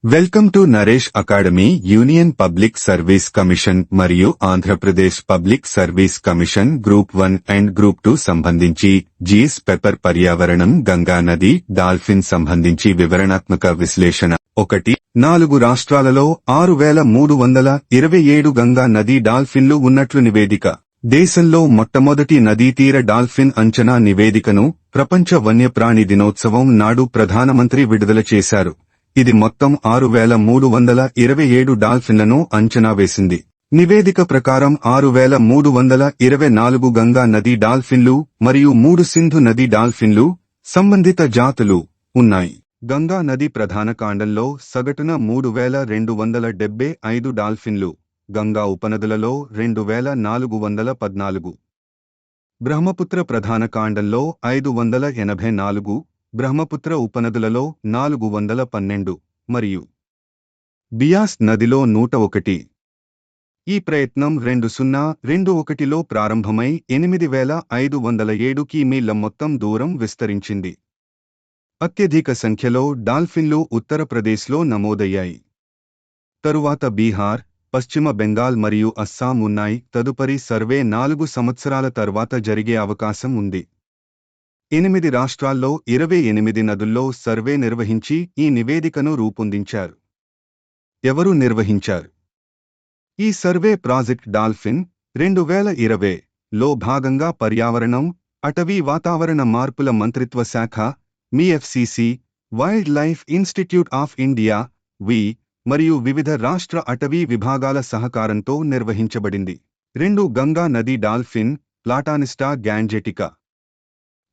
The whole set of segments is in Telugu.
Welcome to Naresh academy. Union public service commission మరియు Andhra Pradesh public service commission group 1 and group 2 సంబంధించి జీఎస్ పేపర్ పర్యావరణం గంగా నది డాల్ఫిన్ సంబంధించి వివరణాత్మక విశ్లేషణ. 1. 4 రాష్ట్రాలలో 6327 గంగా నది డాల్ఫిన్లు ఉన్నట్లు నివేదిక. దేశంలో మొట్టమొదటి నదీతీర డాల్ఫిన్ అంచనా నివేదికను ప్రపంచ వన్యప్రాణి దినోత్సవం నాడు ప్రధానమంత్రి విడుదల చేశారు. ఇది మొత్తం 6327 డాల్ఫిన్లను అంచనా వేసింది. నివేదిక ప్రకారం 6324 గంగా నది డాల్ఫిన్లు మరియు 3 సింధు నది డాల్ఫిన్లు సంబంధిత జాతులు ఉన్నాయి. గంగా నది ప్రధాన కాండంలో సగటున 3275 డాల్ఫిన్లు, గంగా ఉపనదులలో 2414, బ్రహ్మపుత్ర ప్రధాన కాండంలో 584, బ్రహ్మపుత్ర ఉపనదులలో 412 మరియు బియాస్ నదిలో 101. ఈ ప్రయత్నం 2021లో ప్రారంభమై 8507 కిమీల మొత్తం దూరం విస్తరించింది. అత్యధిక సంఖ్యలో డాల్ఫిన్లు ఉత్తరప్రదేశ్లో నమోదయ్యాయి. తరువాత బీహార్, పశ్చిమ బెంగాల్ మరియు అస్సాం ఉన్నాయి. తదుపరి సర్వే 4 సంవత్సరాల తర్వాత జరిగే అవకాశం ఉంది. 8 రాష్ట్రాల్లో 28 నదుల్లో సర్వే నిర్వహించి ఈ నివేదికను రూపొందించారు. ఎవరు నిర్వహించారు? ఈ సర్వే ప్రాజెక్ట్ డాల్ఫిన్ 2020లో భాగంగా పర్యావరణం, అటవీ వాతావరణ మార్పుల మంత్రిత్వ శాఖ, MEFCC, wildlife institute of India వి మరియు వివిధ రాష్ట్ర అటవీ విభాగాల సహకారంతో నిర్వహించబడింది. 2 గంగా నది డాల్ఫిన్, ప్లాటానిస్టా గ్యాంజెటికా.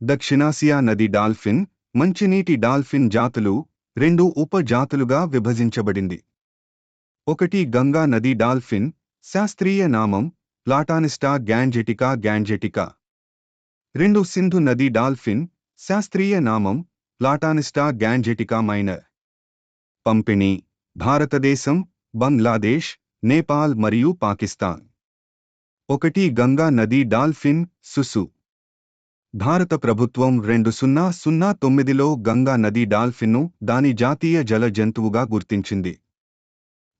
దక్షిణాసియా నది డాల్ఫిన్, మంచినీటి డాల్ఫిన్ జాతులు 2 ఉప జాతులుగా విభజించబడింది. 1 గంగా నది డాల్ఫిన్, శాస్త్రీయ నామం ప్లాటానిస్టా గ్యాంజెటికా గ్యాంజెటికా. 2 సింధు నది డాల్ఫిన్, శాస్త్రీయ నామం ప్లాటానిస్టా గ్యాంజెటికా మైనర్. పంపిణీ: భారతదేశం, బంగ్లాదేశ్, నేపాల్ మరియు పాకిస్తాన్. 1 గంగా నది డాల్ఫిన్, సుసు. భారత ప్రభుత్వం 2009లో గంగా నది డాల్ఫిన్ను దాని జాతీయ జల జంతువుగా గుర్తించింది.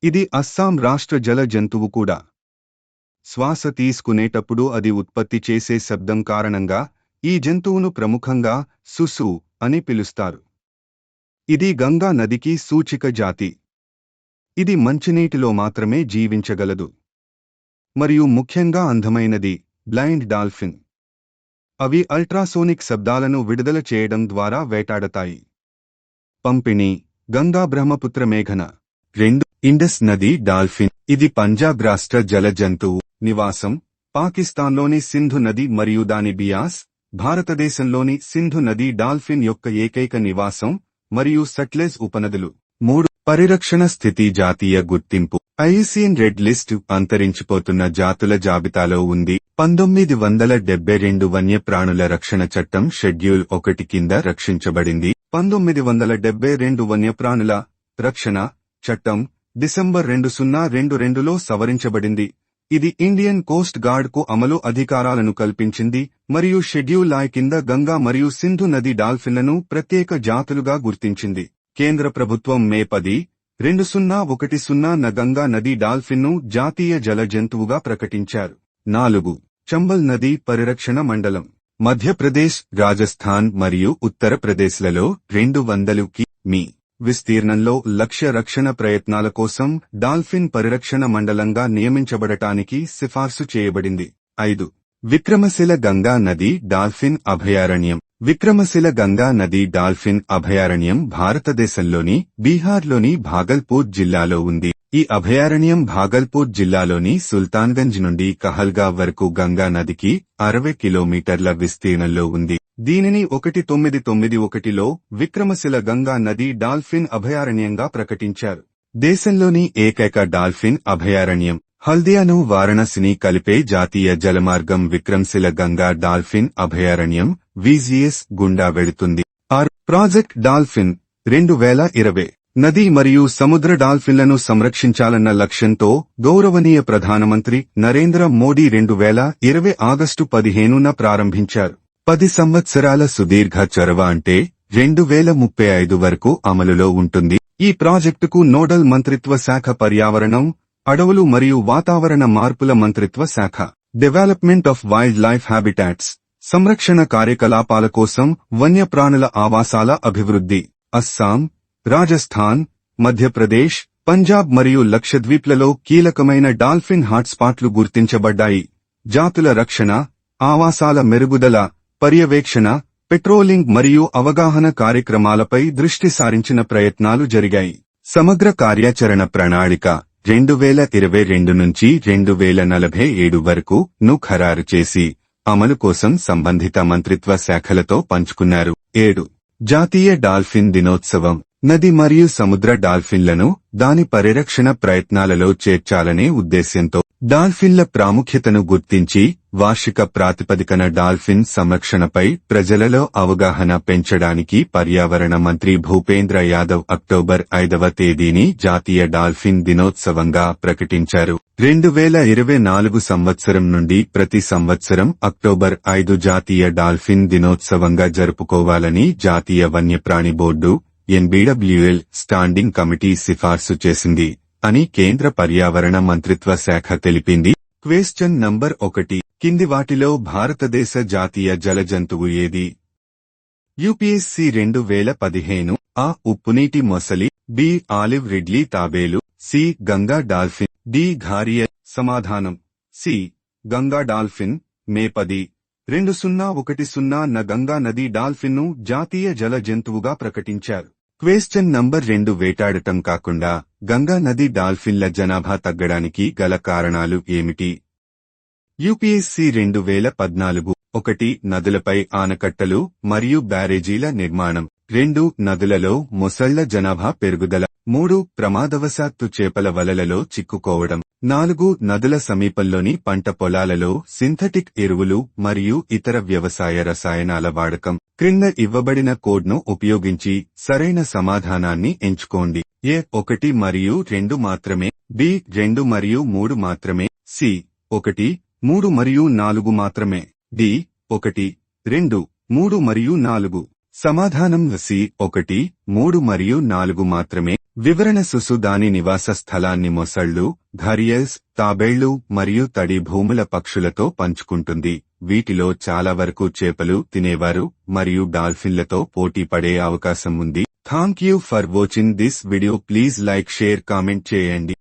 ఇది అస్సాం రాష్ట్ర జల జంతువు కూడా. శ్వాస తీసుకునేటప్పుడు అది ఉత్పత్తి చేసే శబ్దం కారణంగా ఈ జంతువును ప్రముఖంగా సుసు అని పిలుస్తారు. ఇది గంగా నదికి సూచిక జాతి. ఇది మంచినీటిలో మాత్రమే జీవించగలదు మరియు ముఖ్యంగా అందమైనది బ్లైండ్ డాల్ఫిన్. అవి అల్ట్రాసోనిక్ శబ్దాలను విడుదల చేయడం ద్వారా వేటాడతాయి. పంపిణీ: గంగా బ్రహ్మపుత్ర మేఘన. 2 ఇండస్ నది డాల్ఫిన్. ఇది పంజాబ్ రాష్ట్ర జల జంతువు. నివాసం: పాకిస్తాన్లోని సింధు నది మరియు దాని బియాస్. భారతదేశంలోని సింధు నది డాల్ఫిన్ యొక్క ఏకైక నివాసం మరియు సట్లెజ్ ఉపనదులు. 3 పరిరక్షణ స్థితి జాతీయ గుర్తింపు. ఐయుసిఎన్ రెడ్ లిస్ట్ అంతరించిపోతున్న జాతుల జాబితాలో ఉంది. 1972 వన్యప్రాణుల రక్షణ చట్టం షెడ్యూల్ 1 కింద రక్షించబడింది. 1972 వన్యప్రాణుల రక్షణ చట్టం డిసెంబర్ 2022లో సవరించబడింది. ఇది ఇండియన్ కోస్ట్ గార్డ్కు అమలు అధికారాలను కల్పించింది మరియు షెడ్యూల్ I కింద గంగా మరియు సింధు నది డాల్ఫిన్లను ప్రత్యేక జాతులుగా గుర్తించింది. కేంద్ర ప్రభుత్వం మే 10, 2010న గంగా నది డాల్ఫిన్ను జాతీయ జల జంతువుగా ప్రకటించారు. 4 చంబల్ నది పరిరక్షణ మండలం. మధ్యప్రదేశ్, రాజస్థాన్ మరియు ఉత్తరప్రదేశ్లలో 200 కి.మీ. విస్తీర్ణంలో లక్ష్య రక్షణ ప్రయత్నాల కోసం డాల్ఫిన్ పరిరక్షణ మండలంగా నియమించబడటానికి సిఫార్సు చేయబడింది. 5 విక్రమశిల గంగా నది డాల్ఫిన్ అభయారణ్యం. విక్రమశిల గంగా నది డాల్ఫిన్ అభయారణ్యం భారతదేశంలోని బీహార్లోని భాగల్పూర్ జిల్లాలో ఉంది. ఈ అభయారణ్యం భాగల్పూర్ జిల్లాలోని సుల్తాన్గంజ్ నుండి కహల్గావ్ వరకు గంగా నదికి 60 కిలోమీటర్ల విస్తీర్ణంలో ఉంది. దీనిని 1991లో విక్రమశిల గంగా నది డాల్ఫిన్ అభయారణ్యంగా ప్రకటించారు. దేశంలోని ఏకైక డాల్ఫిన్ అభయారణ్యం. హల్దియాను వారణాసిని కలిపే జాతీయ జలమార్గం విక్రమశిల గంగా డాల్ఫిన్ అభయారణ్యం VGS గుండా వెళుతుంది. 6 ప్రాజెక్ట్ డాల్ఫిన్ 2020 నది మరియు సముద్ర డాల్ఫిన్లను సంరక్షించాలన్న లక్ష్యంతో గౌరవనీయ ప్రధానమంత్రి నరేంద్ర మోడీ 2020 ఆగస్టు 15న ప్రారంభించారు. 10 సంవత్సరాల సుదీర్ఘ చొరవ అంటే 2035 వరకు అమలులో ఉంటుంది. ఈ ప్రాజెక్టుకు నోడల్ మంత్రిత్వ శాఖ పర్యావరణం, అడవులు మరియు వాతావరణ మార్పుల మంత్రిత్వ శాఖ. Development of wild life habitats, సంరక్షణ కార్యకలాపాల కోసం వన్యప్రాణుల ఆవాసాల అభివృద్ధి. అస్సాం, రాజస్థాన్, మధ్యప్రదేశ్, పంజాబ్ మరియు లక్షద్వీప్లలో కీలకమైన డాల్ఫిన్ హాట్స్పాట్లు గుర్తించబడ్డాయి. జాతుల రక్షణ, ఆవాసాల మెరుగుదల, పర్యవేక్షణ, పెట్రోలింగ్ మరియు అవగాహన కార్యక్రమాలపై దృష్టి సారించిన ప్రయత్నాలు జరిగాయి. సమగ్ర కార్యాచరణ ప్రణాళిక 2022 నుంచి 2047 వరకు ను ఖరారు చేసి అమలు కోసం సంబంధిత మంత్రిత్వ శాఖలతో పంచుకున్నారు. 7. జాతీయ డాల్ఫిన్ దినోత్సవం. నది మరియు సముద్ర డాల్ఫిన్లను దాని పరిరక్షణ ప్రయత్నాలలో చేర్చాలనే ఉద్దేశ్యంతో డాల్ఫిన్ల ప్రాముఖ్యతను గుర్తించి వార్షిక ప్రాతిపదికన డాల్ఫిన్ సంరక్షణపై ప్రజలలో అవగాహన పెంచడానికి పర్యావరణ మంత్రి భూపేంద్ర యాదవ్ అక్టోబర్ 5వ తేదీని జాతీయ డాల్ఫిన్ దినోత్సవంగా ప్రకటించారు. 2024 సంవత్సరం నుండి ప్రతి సంవత్సరం అక్టోబర్ 5 జాతీయ డాల్ఫిన్ దినోత్సవంగా జరుపుకోవాలని జాతీయ వన్యప్రాణి బోర్డు NBWL స్టాండింగ్ కమిటీ సిఫార్సు చేసింది అని కేంద్ర పర్యావరణ మంత్రిత్వ శాఖ తెలిపింది. Question number 1. కింది వాటిలో భారతదేశ జాతీయ జలజంతువు ఏది? UPSC 2015. A. ఉప్పునీటి మొసలి, B. ఆలివ్ రిడ్లీ తాబేలు, C. Ganga dolphin, D. Gharial. సమాధానం C. గంగా డాల్ఫిన్. మే 10, 2010 న గంగా నది డాల్ఫిన్ను జాతీయ జల జంతువుగా ప్రకటించారు. Question number 2. వేటాడటం కాకుండా గంగా నది డాల్ఫిన్ల జనాభా తగ్గడానికి గల కారణాలు ఏమిటి? UPSC 2014. 1. నదులపై ఆనకట్టలు మరియు బ్యారేజీల నిర్మాణం. 2. నదులలో మొసళ్ల జనాభా పెరుగుదల. 3. ప్రమాదవశాత్తు చేపల వలలలో చిక్కుకోవడం. 4. నదుల సమీపంలోని పంట పొలాలలో సింథటిక్ ఎరువులు మరియు ఇతర వ్యవసాయ రసాయనాల వాడకం. క్రింద ఇవ్వబడిన కోడ్ను ఉపయోగించి సరైన సమాధానాన్ని ఎంచుకోండి. A. 1 మరియు 2 మాత్రమే, B. 2 మరియు 3 మాత్రమే, C. 1, 3 మరియు 4 మాత్రమే, D. 1, 2, 3 మరియు 4. సమాధానం C. 1, 3 మరియు 4 మాత్రమే. వివరణ సుసు దాని నివాస స్థలాన్ని మొసళ్లు, ఘరియల్స్, తాబేళ్లు మరియు తడి భూముల పక్షులతో పంచుకుంటుంది. వీటిలో చాలా వరకు చేపలు తినేవారు మరియు డాల్ఫిన్లతో పోటీ పడే అవకాశం ఉంది. Thank you for watching this video. Please like, share, comment చేయండి.